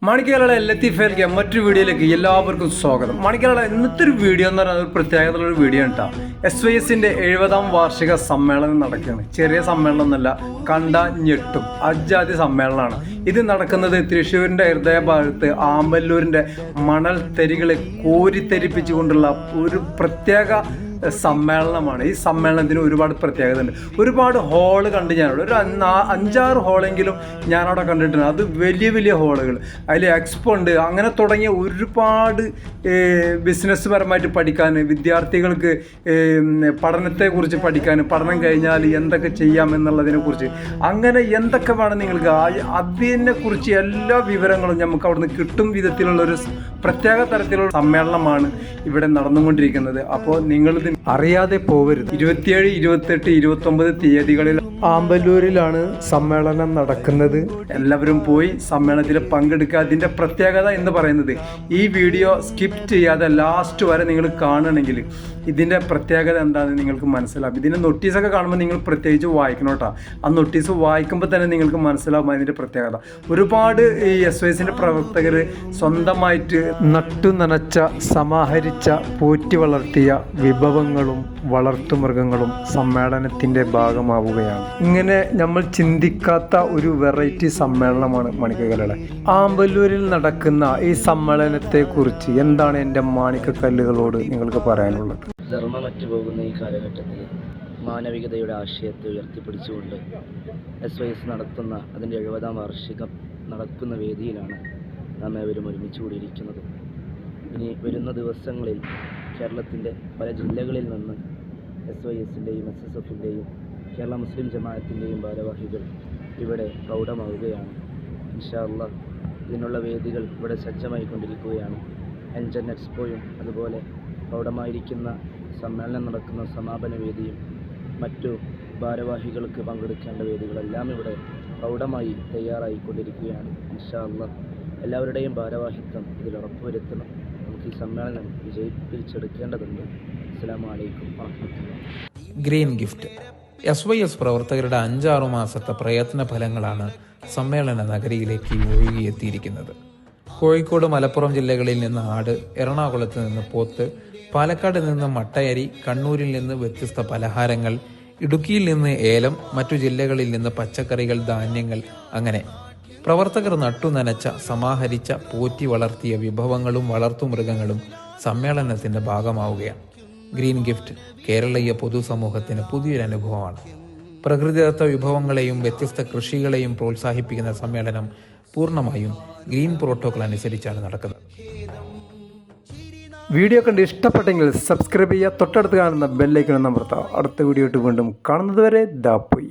മാണിക്കലയുടെ ലത്തീഫയിലേക്ക് മറ്റൊരു വീഡിയോയിലേക്ക് എല്ലാവർക്കും സ്വാഗതം. മാണിക്കലയുടെ ഇന്നത്തെ ഒരു വീഡിയോ എന്ന് പറഞ്ഞാൽ ഒരു പ്രത്യേകതയുള്ളൊരു വീഡിയോ കേട്ടോ. SYSന്റെ 70ാം വാർഷിക സമ്മേളനം നടക്കുകയാണ്. ചെറിയ സമ്മേളനം എന്നല്ല, കണ്ട ഞെട്ടും അജാതി സമ്മേളനമാണ്. ഇത് നടക്കുന്നത് തൃശ്ശൂരിൻ്റെ ഹൃദയഭാഗത്ത് ആമ്പല്ലൂരിൻ്റെ മണൽ തരികളെ കോരിത്തരിപ്പിച്ചുകൊണ്ടുള്ള ഒരു പ്രത്യേക സമ്മേളനമാണ്. ഈ സമ്മേളനത്തിന് ഒരുപാട് പ്രത്യേകത ഉണ്ട്. ഒരുപാട് ഹോള് കണ്ട് ഞാനവിടെ ഒരു 5-6 ഹോളെങ്കിലും ഞാനവിടെ കണ്ടിട്ടുണ്ട്. അത് വലിയ വലിയ ഹോളുകൾ, അതിൽ എക്സ്പോ ഉണ്ട്. അങ്ങനെ തുടങ്ങിയ ഒരുപാട് ബിസിനസ് പരമായിട്ട് പഠിക്കാൻ, വിദ്യാർത്ഥികൾക്ക് പഠനത്തെക്കുറിച്ച് പഠിക്കാൻ, പഠനം കഴിഞ്ഞാൽ എന്തൊക്കെ ചെയ്യാം എന്നുള്ളതിനെക്കുറിച്ച്, അങ്ങനെ എന്തൊക്കെ വേണം നിങ്ങൾക്ക് അതിനെക്കുറിച്ച് എല്ലാ വിവരങ്ങളും നമുക്ക് അവിടുന്ന് കിട്ടും വിധത്തിലുള്ളൊരു പ്രത്യേക തരത്തിലുള്ള സമ്മേളനമാണ് ഇവിടെ നടന്നുകൊണ്ടിരിക്കുന്നത്. അപ്പോൾ നിങ്ങളിത് അറിയാതെ പോവരുത്. 27, 28, 29 തീയതികളിൽ ആമ്പല്ലൂരിലാണ് സമ്മേളനം നടക്കുന്നത്. എല്ലാവരും പോയി സമ്മേളനത്തിൽ പങ്കെടുക്കുക. അതിൻ്റെ പ്രത്യേകത എന്ന് പറയുന്നത്, ഈ വീഡിയോ സ്കിപ്പ് ചെയ്യാതെ ലാസ്റ്റ് വരെ നിങ്ങൾ കാണണമെങ്കിൽ ഇതിൻ്റെ പ്രത്യേകത എന്താണെന്ന് നിങ്ങൾക്ക് മനസ്സിലാവും. ഇതിൻ്റെ നോട്ടീസൊക്കെ കാണുമ്പോൾ നിങ്ങൾ പ്രത്യേകിച്ച് വായിക്കണം കേട്ടോ. ആ നോട്ടീസ് വായിക്കുമ്പോൾ തന്നെ നിങ്ങൾക്ക് മനസ്സിലാവും അതിൻ്റെ പ്രത്യേകത. ഒരുപാട് ഈ SYSന്റെ പ്രവർത്തകർ സ്വന്തമായിട്ട് നട്ടുനനച്ച, സമാഹരിച്ച, പോറ്റി വളർത്തിയ വിഭവങ്ങളും വളർത്തുമൃഗങ്ങളും സമ്മേളനത്തിൻ്റെ ഭാഗമാവുകയാണ്. ഇങ്ങനെ നമ്മൾ ചിന്തിക്കാത്ത ഒരു വെറൈറ്റി സമ്മേളനമാണ് മാണിക്കക്കല്ലുകളുടെ. ആമ്പല്ലൂരിൽ നടക്കുന്ന ഈ സമ്മേളനത്തെക്കുറിച്ച് എന്താണ് എൻ്റെ മാണിക്കക്കല്ലുകളോട് നിങ്ങൾക്ക് പറയാനുള്ളത്? ധർമ്മമറ്റു പോകുന്ന ഈ കാലഘട്ടത്തിൽ മാനവികതയുടെ ആശയത്തെ ഉയർത്തിപ്പിടിച്ചുകൊണ്ട് SYS നടത്തുന്ന അതിൻ്റെ 70ാം വാർഷികം നടക്കുന്ന വേദിയിലാണ് നാം ഏവരും ഒരുമിച്ച് കൂടിയിരിക്കുന്നത്. ഇനി വരുന്ന ദിവസങ്ങളിൽ കേരളത്തിൻ്റെ പല ജില്ലകളിൽ നിന്ന് SYSൻ്റെയും SSFൻ്റെയും കേരള മുസ്ലിം ജമാഅത്തിൻ്റെയും ഭാരവാഹികൾ ഇവിടെ പ്രൗഢമാവുകയാണ്. ഇൻഷാ അല്ലാഹ് ഇതിനുള്ള വേദികൾ ഇവിടെ സജ്ജമായിക്കൊണ്ടിരിക്കുകയാണ്. എൻജൻ എക്സ്പോയും അതുപോലെ പ്രൗഢമായിരിക്കുന്ന സമ്മേളനം നടക്കുന്ന സമാപന വേദിയും മറ്റു ഭാരവാഹികൾക്ക് പങ്കെടുക്കേണ്ട വേദികളെല്ലാം ഇവിടെ പ്രൗഢമായി തയ്യാറായിക്കൊണ്ടിരിക്കുകയാണ്. ഇൻഷാ അല്ലാഹ് എല്ലാവരുടെയും ഭാരവാഹിത്വം ഇതിൽ ഉറപ്പുവരുത്തണം. നമുക്ക് ഈ സമ്മേളനം വിജയിപ്പിച്ചെടുക്കേണ്ടതുണ്ട്. അസ്സലാമു അലൈക്കും വറഹ്മത്തുള്ളാഹി. ഗ്രീൻ ഗിഫ്റ്റ് SYS പ്രവർത്തകരുടെ 5-6 മാസത്തെ പ്രയത്ന ഫലങ്ങളാണ് സമ്മേളന നഗരിയിലേക്ക് ഒഴുകിയെത്തിയിരിക്കുന്നത്. കോഴിക്കോട്, മലപ്പുറം ജില്ലകളിൽ നിന്ന് ആട്, എറണാകുളത്ത് നിന്ന് പോത്ത്, പാലക്കാട് നിന്ന് മട്ടയരി, കണ്ണൂരിൽ നിന്ന് വ്യത്യസ്ത പലഹാരങ്ങൾ, ഇടുക്കിയിൽ നിന്ന് ഏലം, മറ്റു ജില്ലകളിൽ നിന്ന് പച്ചക്കറികൾ, ധാന്യങ്ങൾ, അങ്ങനെ പ്രവർത്തകർ നട്ടുനനച്ച, സമാഹരിച്ച, പോറ്റി വളർത്തിയ വിഭവങ്ങളും വളർത്തുമൃഗങ്ങളും സമ്മേളനത്തിന്റെ ഭാഗമാവുകയാണ്. ഗ്രീൻ ഗിഫ്റ്റ് കേരളീയ പൊതുസമൂഹത്തിന് പുതിയൊരു അനുഭവമാണ്. പ്രകൃതിദത്ത വിഭവങ്ങളെയും വ്യത്യസ്ത കൃഷികളെയും പ്രോത്സാഹിപ്പിക്കുന്ന സമ്മേളനം പൂർണ്ണമായും ഗ്രീൻ പ്രോട്ടോകോൾ അനുസരിച്ചാണ് നടക്കുന്നത്. വീഡിയോ കണ്ട് ഇഷ്ടപ്പെട്ടെങ്കിൽ സബ്സ്ക്രൈബ് ചെയ്യുക, തൊട്ടടുത്ത് കാണുന്ന ബെല്ലൈക്കൺ അമർത്തുക. അടുത്ത വീഡിയോ ആയിട്ട് വീണ്ടും കാണുന്നത് വരെ ദാ പോയി.